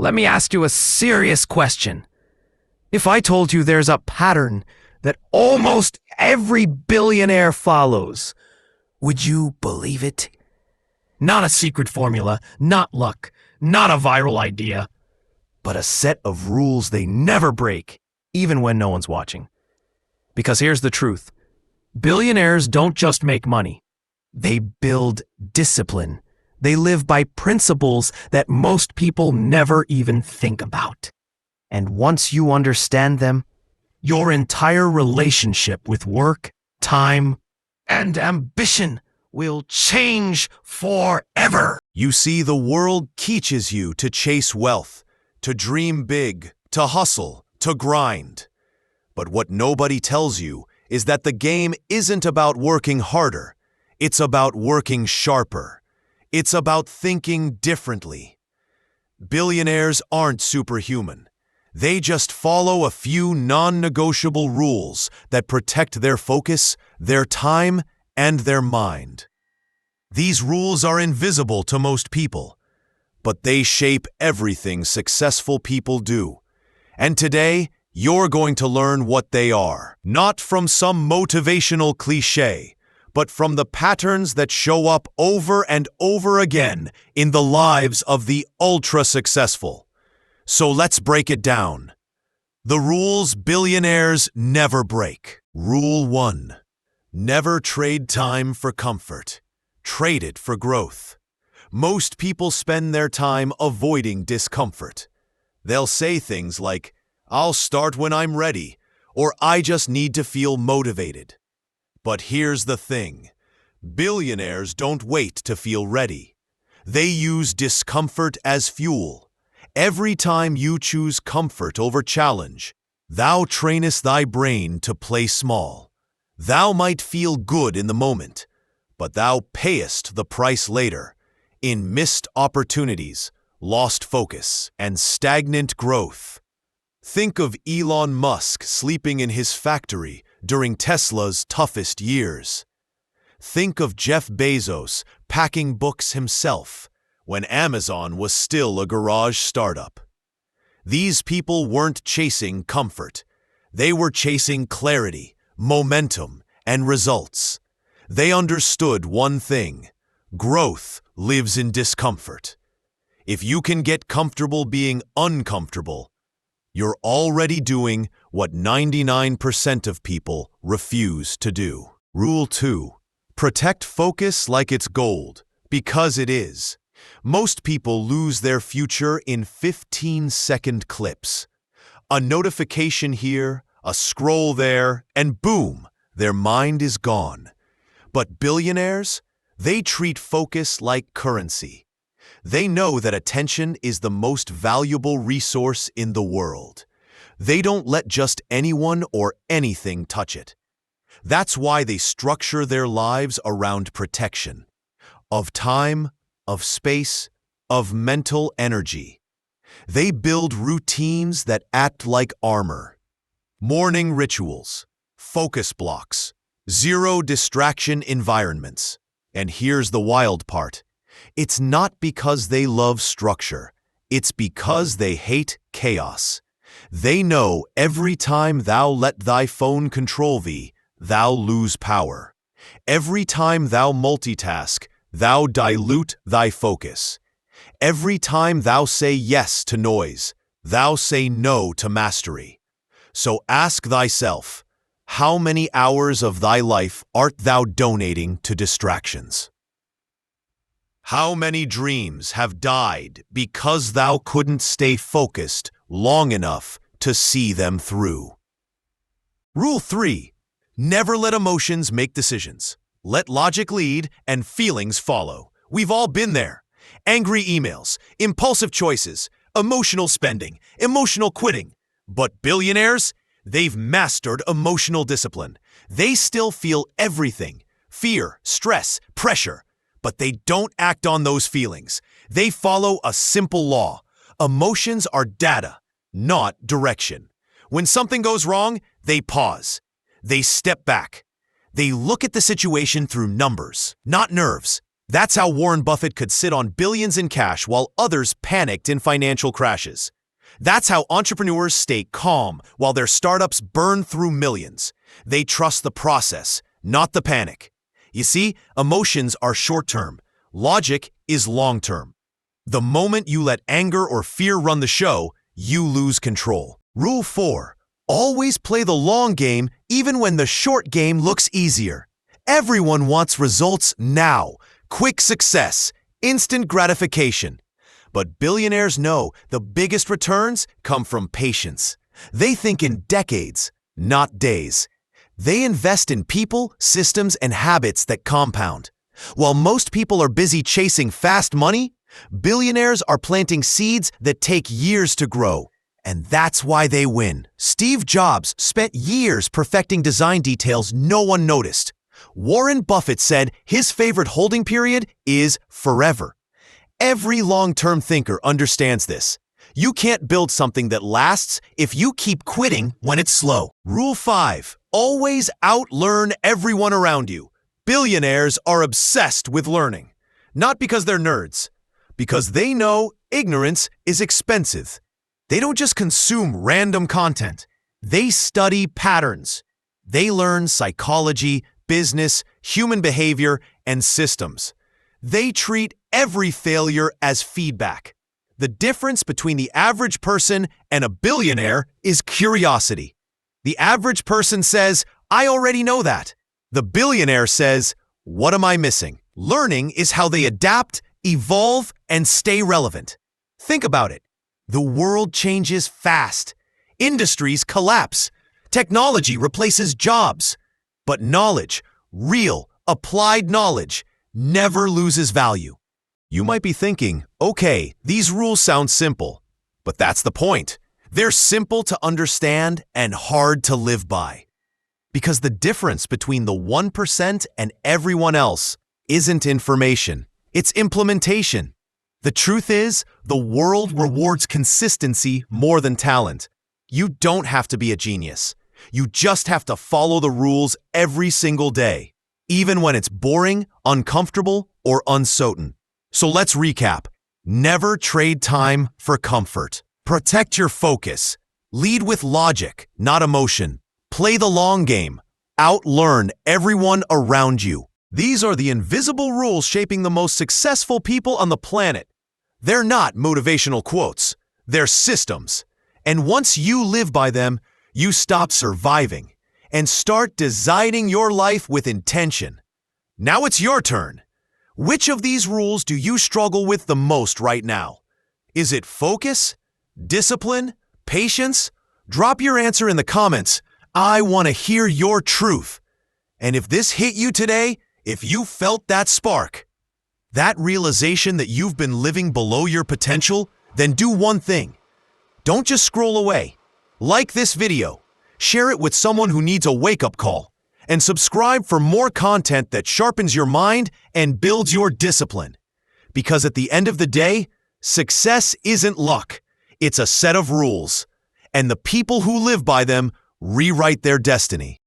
Let me ask you a serious question. If I told you there's a pattern that almost every billionaire follows, would you believe it? Not a secret formula, not luck, not a viral idea, but a set of rules they never break, even when no one's watching. Because here's the truth. Billionaires don't just make money. They build discipline. They live by principles that most people never even think about. And once you understand them, your entire relationship with work, time, and ambition will change forever. You see, the world teaches you to chase wealth, to dream big, to hustle, to grind. But what nobody tells you is that the game isn't about working harder. It's about working sharper. It's about thinking differently. Billionaires aren't superhuman. They just follow a few non-negotiable rules that protect their focus, their time, and their mind. These rules are invisible to most people, but they shape everything successful people do. And today, you're going to learn what they are, not from some motivational cliché, but from the patterns that show up over and over again in the lives of the ultra-successful. So let's break it down. The rules billionaires never break. Rule 1. Never trade time for comfort. Trade it for growth. Most people spend their time avoiding discomfort. They'll say things like, "I'll start when I'm ready," or "I just need to feel motivated." But here's the thing. Billionaires don't wait to feel ready. They use discomfort as fuel. Every time you choose comfort over challenge, thou trainest thy brain to play small. Thou might feel good in the moment, but thou payest the price later in missed opportunities, lost focus, and stagnant growth. Think of Elon Musk sleeping in his factory during Tesla's toughest years. Think of Jeff Bezos packing books himself when Amazon was still a garage startup. These people weren't chasing comfort. They were chasing clarity, momentum, and results. They understood one thing: growth lives in discomfort. If you can get comfortable being uncomfortable, you're already doing what 99% of people refuse to do. Rule 2. Protect focus like it's gold, because it is. Most people lose their future in 15-second clips. A notification here, a scroll there, and boom, their mind is gone. But billionaires, they treat focus like currency. They know that attention is the most valuable resource in the world. They don't let just anyone or anything touch it. That's why they structure their lives around protection of time, of space, of mental energy. They build routines that act like armor. Morning rituals, focus blocks, zero distraction environments. And here's the wild part. It's not because they love structure. It's because they hate chaos. They know every time thou let thy phone control thee, thou lose power. Every time thou multitask, thou dilute thy focus. Every time thou say yes to noise, thou say no to mastery. So ask thyself, how many hours of thy life art thou donating to distractions? How many dreams have died because thou couldn't stay focused long enough to see them through? Rule 3. Never let emotions make decisions. Let logic lead and feelings follow. We've all been there. Angry emails, impulsive choices, emotional spending, emotional quitting. But billionaires, they've mastered emotional discipline. They still feel everything: fear, stress, pressure. But they don't act on those feelings. They follow a simple law. Emotions are data, not direction. When something goes wrong, they pause. They step back. They look at the situation through numbers, not nerves. That's how Warren Buffett could sit on billions in cash while others panicked in financial crashes. That's how entrepreneurs stay calm while their startups burn through millions. They trust the process, not the panic. You see, emotions are short-term. Logic is long-term. The moment you let anger or fear run the show, you lose control. Rule 4. Always play the long game even when the short game looks easier. Everyone wants results now. Quick success, instant gratification. But billionaires know the biggest returns come from patience. They think in decades, not days. They invest in people, systems, and habits that compound. While most people are busy chasing fast money, billionaires are planting seeds that take years to grow. And that's why they win. Steve Jobs spent years perfecting design details no one noticed. Warren Buffett said his favorite holding period is forever. Every long-term thinker understands this. You can't build something that lasts if you keep quitting when it's slow. Rule 5. Always outlearn everyone around you. Billionaires are obsessed with learning. Not because they're nerds, because they know ignorance is expensive. They don't just consume random content. They study patterns. They learn psychology, business, human behavior, and systems. They treat every failure as feedback. The difference between the average person and a billionaire is curiosity. The average person says, I already know that. The billionaire says, what am I missing? Learning is how they adapt, evolve, and stay relevant. Think about it. The world changes fast. Industries collapse. Technology replaces jobs. But knowledge, real, applied knowledge, never loses value. You might be thinking, okay, these rules sound simple, but that's the point. They're simple to understand and hard to live by. Because the difference between the 1% and everyone else isn't information, it's implementation. The truth is, the world rewards consistency more than talent. You don't have to be a genius. You just have to follow the rules every single day, even when it's boring, uncomfortable, or uncertain. So let's recap. Never trade time for comfort. Protect your focus. Lead with logic, not emotion. Play the long game. Outlearn everyone around you. These are the invisible rules shaping the most successful people on the planet. They're not motivational quotes. They're systems. And once you live by them, you stop surviving and start designing your life with intention. Now it's your turn. Which of these rules do you struggle with the most right now? Is it focus? Discipline? Patience? Drop your answer in the comments. I want to hear your truth. And if this hit you today, if you felt that spark, that realization that you've been living below your potential, then do one thing. Don't just scroll away. Like this video, share it with someone who needs a wake-up call, and subscribe for more content that sharpens your mind and builds your discipline. Because at the end of the day, success isn't luck. It's a set of rules, and the people who live by them rewrite their destiny.